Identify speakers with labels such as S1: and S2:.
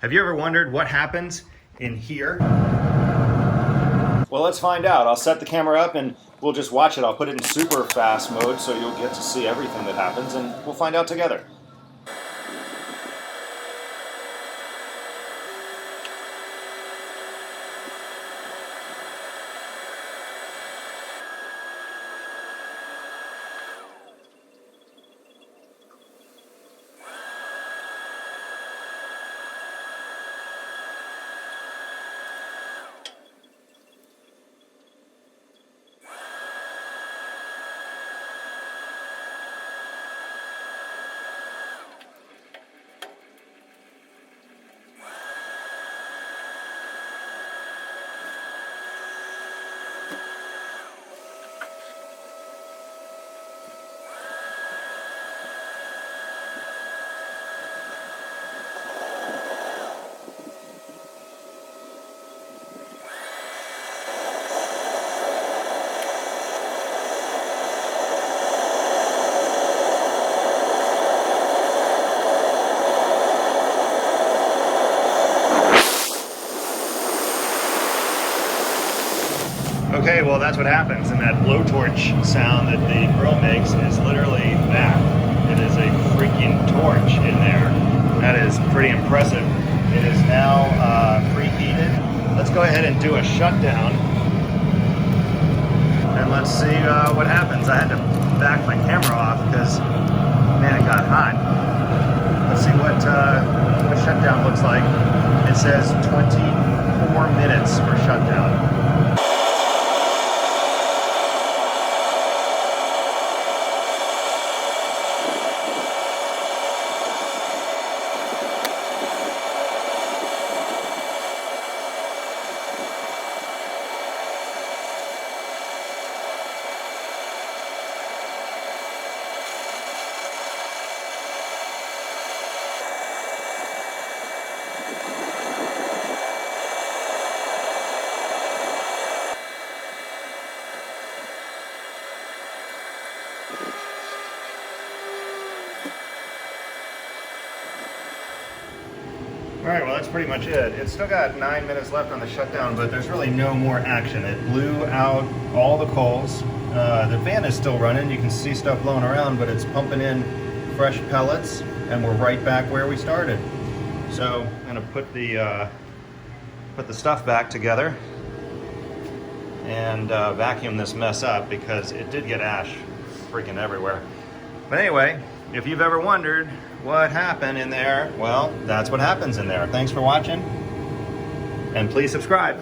S1: Have you ever wondered what happens in here? Well, let's find out. I'll set the camera up and we'll just watch it. I'll put it in super fast mode so you'll get to see everything that happens, and we'll find out together. Okay, well that's what happens, and that blowtorch sound that the grill makes is literally that. It is a freaking torch in there. That is pretty impressive. It is now preheated. Let's go ahead and do a shutdown, and let's see what happens. I had to back my camera off because, man, it got hot. Let's see what shutdown looks like. It says 24 minutes for shutdown. All right, well that's pretty much it. It's still got 9 minutes left on the shutdown, but there's really no more action. It blew out all the coals. The fan is still running. You can see stuff blowing around, but it's pumping in fresh pellets, and we're right back where we started. So I'm gonna put the stuff back together and vacuum this mess up because it did get ash freaking everywhere. But anyway, if you've ever wondered what happened in there, well, that's what happens in there. Thanks for watching, and please subscribe.